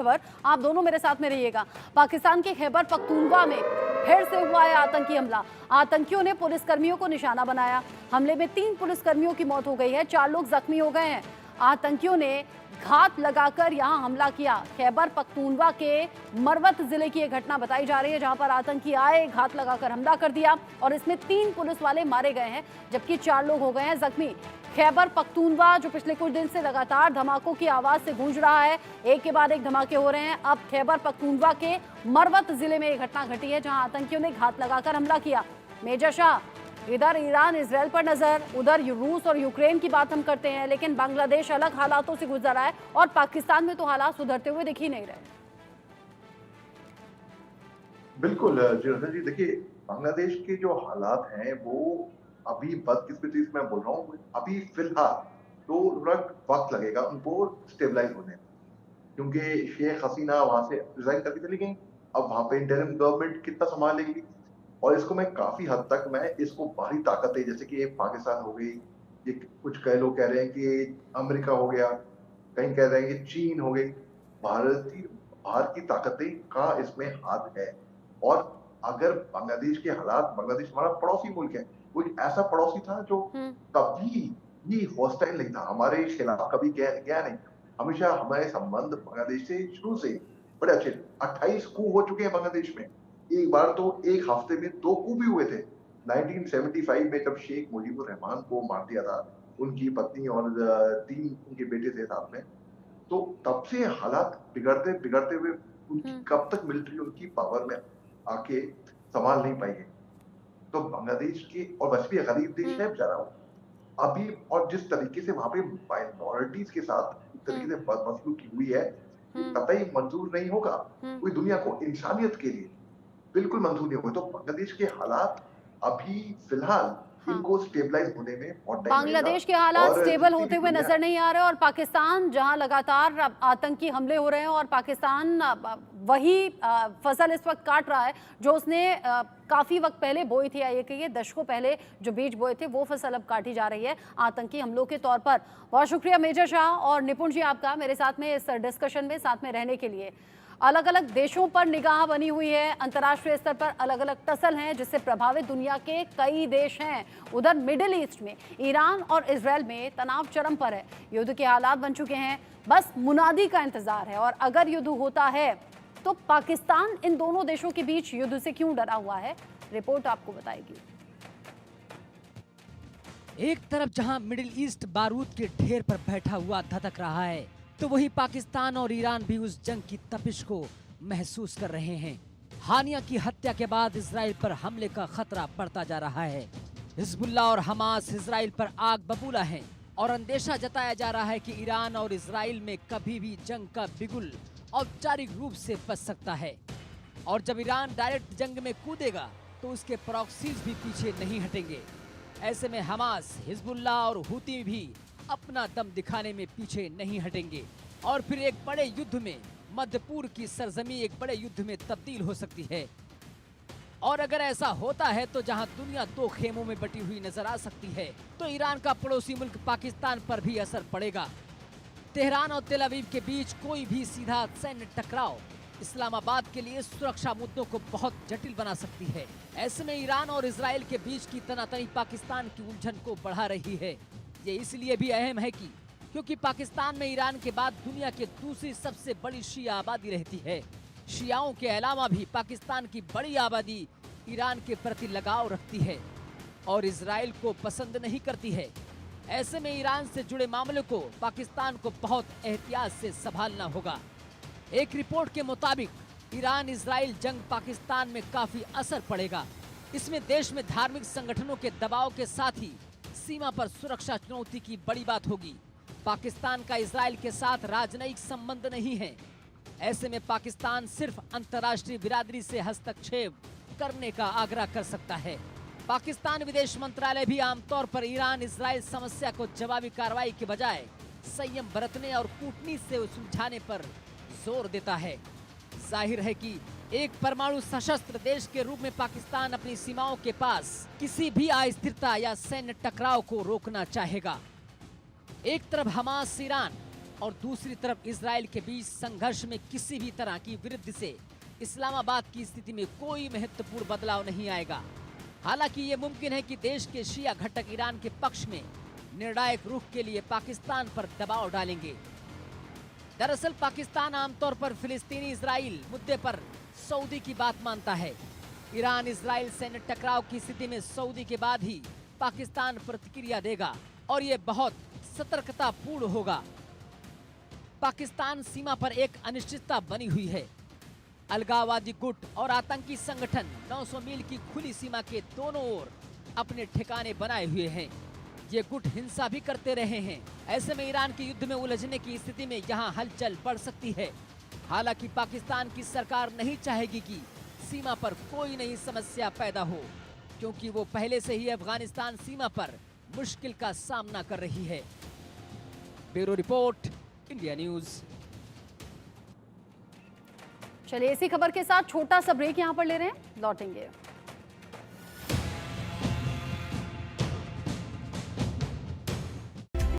खबर आप दोनों मेरे साथ में रहिएगा। पाकिस्तान के खैबर पख्तूनख्वा में फिर से हुआ है आतंकी हमला। आतंकियों ने पुलिसकर्मियों को निशाना बनाया। हमले में 3 पुलिसकर्मियों की मौत हो गई है, 4 लोग जख्मी हो गए हैं। आतंकियों ने घात लगाकर यहां हमला किया। खैबर पख्तूनख्वा के मरवत जिले की यह घटना बताई जा रही है, जहां पर आतंकी आए, घात लगाकर हमला कर दिया और इसमें 3 पुलिस वाले मारे गए हैं, जबकि 4 लोग हो गए हैं जख्मी। खैबर पख्तूनख्वा जो पिछले कुछ दिन से लगातार धमाकों की आवाज से गूंज रहा है, एक के बाद एक धमाके हो रहे हैं। अब खैबर पख्तूनख्वा के मरवत जिले में यह घटना घटी है, जहां आतंकियों ने घात लगाकर हमला किया। मेजर शाह, इधर ईरान इसराइल पर नजर, उधर रूस और यूक्रेन की बात हम करते हैं, लेकिन बांग्लादेश अलग हालातों से गुजर रहा है और पाकिस्तान में तो हालात सुधरते हुए दिख ही नहीं रहे। बिल्कुल जियोदर जी, देखिए बांग्लादेश के जो हालात हैं वो अभी बदकिस्मती से मैं बोल रहा हूँ, अभी फिलहाल तो थोड़ा वक्त लगेगा उनको स्टेबलाइज होने में, क्योंकि शेख हसीना वहां से रिजाइन करके चली गई। अब वहां पे इंटरिम गवर्नमेंट कितना संभालेगी, और इसको मैं काफी हद तक मैं इसको बाहरी ताकतें जैसे कि पाकिस्तान हो गई, ये कुछ कई लोग कह रहे हैं कि अमेरिका हो गया, कहीं कह रहे हैं कि चीन हो गई, भारतीय बाहर की ताकतें का इसमें हाथ है। और अगर बांग्लादेश के हालात, बांग्लादेश हमारा पड़ोसी मुल्क है, कोई ऐसा पड़ोसी था जो कभी भी हॉस्टाइल नहीं था, हमारे खिलाफ कभी गया नहीं। हमेशा हमारे संबंध बांग्लादेश से शुरू से बड़े अच्छे। 28 कू हो चुके हैं बांग्लादेश में। एक बार तो एक हफ्ते में 2 कू भी हुए थे। 1975 में जब शेख मुजीबुर रहमान को मार दिया था, उनकी पत्नी और 3 उनके बेटे थे साथ में। तो तब से हालात बिगड़ते बिगड़ते हुए उनकी कब तक मिलिट्री उनकी पावर में आके संभाल नहीं पाई है। तो बांग्लादेश के, और वैसे भी गरीब देश है बेचारा वो, अभी और जिस तरीके से वहां पे माइनॉरिटीज के साथ इस तरीके से बदसलूकी हुई है, ये कतई मंजूर नहीं होगा। कोई दुनिया को, इंसानियत के लिए बिल्कुल मंजूर नहीं होगा। तो बांग्लादेश के हालात अभी फिलहाल हाँ, इनको स्टेबलाइज होने में बहुत टाइम लगेगा। बांग्लादेश के हालात और स्टेबल जितनी होते भी हुए दुनिया, नजर नहीं आ रहे और पाकिस्तान जहां लगातार आतंकी हमले हो रहे हैं और पाकिस्तान वही फसल इस वक्त काट रहा है जो उसने काफी वक्त पहले बोई थी, ये कहिए दशकों पहले जो बीज बोए थे वो फसल अब काटी जा रही है आतंकी हमलों के तौर पर। बहुत शुक्रिया मेजर शाह और निपुण जी आपका मेरे साथ में इस डिस्कशन में साथ में रहने के लिए। अलग अलग देशों पर निगाह बनी हुई है, अंतर्राष्ट्रीय स्तर पर अलग अलग टसल हैं जिससे प्रभावित दुनिया के कई देश हैं। उधर मिडिल ईस्ट में ईरान और इजराइल में तनाव चरम पर है, युद्ध के हालात बन चुके हैं, बस मुनादी का इंतजार है। और अगर युद्ध होता है तो पाकिस्तान इन दोनों देशों के बीच युद्ध से क्यों डरा हुआ है, रिपोर्ट आपको बताएगी। एक तरफ जहां मिडिल ईस्ट बारूद के ढेर पर बैठा हुआ धधक रहा है, तो वहीं पाकिस्तान और ईरान भी उस जंग की तपिश को महसूस कर रहे हैं। हानिया की हत्या के बाद इजराइल पर हमले का खतरा बढ़ता जा रहा है। हिजबुल्लाह और हमास इजराइल पर आग बबूला हैं और अंदेशा जताया जा रहा है कि ईरान और इजराइल में कभी भी जंग का बिगुल औपचारिक रूप से बच सकता है। और जब ईरान डायरेक्ट जंग में कूदेगा तो उसके प्रॉक्सीज भी पीछे नहीं हटेंगे। ऐसे में हमास, हिजबुल्लाह और हुती भी अपना दम दिखाने में पीछे नहीं हटेंगे और फिर एक बड़े युद्ध में मध्य पूर्व की सरजमी एक बड़े युद्ध में तब्दील हो सकती है। और अगर ऐसा होता है तो जहां दुनिया 2 खेमों में बटी हुई नजर आ सकती है, तो ईरान का पड़ोसी मुल्क पाकिस्तान पर भी असर पड़ेगा। तेहरान और तेल अवीव के बीच कोई भी सीधा सैन्य टकराव इस्लामाबाद के लिए सुरक्षा मुद्दों को बहुत जटिल बना सकती है। ऐसे में ईरान और इजराइल के बीच की तनातनी पाकिस्तान की उलझन को बढ़ा रही है। ये इसलिए भी अहम है क्योंकि पाकिस्तान में ईरान के बाद दुनिया की दूसरी सबसे बड़ी शिया आबादी रहती है। शियाओं के अलावा भी पाकिस्तान की बड़ी आबादी ईरान के प्रति लगाव रखती है और इजराइल को पसंद नहीं करती है। ऐसे में ईरान से जुड़े मामले को पाकिस्तान को बहुत एहतियात से संभालना होगा। एक रिपोर्ट के मुताबिक ईरान इजराइल जंग पाकिस्तान में काफी असर पड़ेगा। इसमें देश में धार्मिक संगठनों के दबाव के साथ ही सीमा पर सुरक्षा चुनौती की बड़ी बात होगी। पाकिस्तान का इजराइल के साथ राजनयिक संबंध नहीं है। ऐसे में पाकिस्तान सिर्फ अंतर्राष्ट्रीय बिरादरी से हस्तक्षेप करने का आग्रह कर सकता है। पाकिस्तान विदेश मंत्रालय भी आमतौर पर ईरान इजराइल समस्या को जवाबी कार्रवाई के बजाय संयम बरतने और कूटनीति से सुलझाने पर जोर देता है। जाहिर है कि एक परमाणु सशस्त्र देश के रूप में पाकिस्तान अपनी सीमाओं के पास किसी भी अस्थिरता या सैन्य टकराव को रोकना चाहेगा। एक तरफ हमास ईरान और दूसरी तरफ इजराइल के बीच संघर्ष में किसी भी तरह की वृद्धि से इस्लामाबाद की स्थिति में कोई महत्वपूर्ण बदलाव नहीं आएगा। हालांकि ये मुमकिन है कि देश के शिया घटक ईरान के पक्ष में निर्णायक रुख के लिए पाकिस्तान पर दबाव डालेंगे। दरअसल पाकिस्तान आमतौर पर फिलिस्तीनी इजराइल मुद्दे पर सऊदी की बात मानता है। ईरान इजराइल सैन्य टकराव की स्थिति में सऊदी के बाद ही पाकिस्तान प्रतिक्रिया देगा और ये बहुत सतर्कतापूर्ण होगा। पाकिस्तान सीमा पर एक अनिश्चितता बनी हुई है। अलगाववादी गुट और आतंकी संगठन 900 मील की खुली सीमा के दोनों ओर अपने ठिकाने बनाए हुए हैं। ये गुट हिंसा भी करते रहे हैं। ऐसे में ईरान के युद्ध में उलझने की स्थिति में यहाँ हलचल बढ़ सकती है। हालांकि पाकिस्तान की सरकार नहीं चाहेगी कि सीमा पर कोई नई समस्या पैदा हो, क्योंकि वो पहले से ही अफगानिस्तान सीमा पर मुश्किल का सामना कर रही है। Bureau report, India news. चलिए इसी खबर के साथ छोटा सा ब्रेक यहाँ पर ले रहे हैं, लौटेंगे।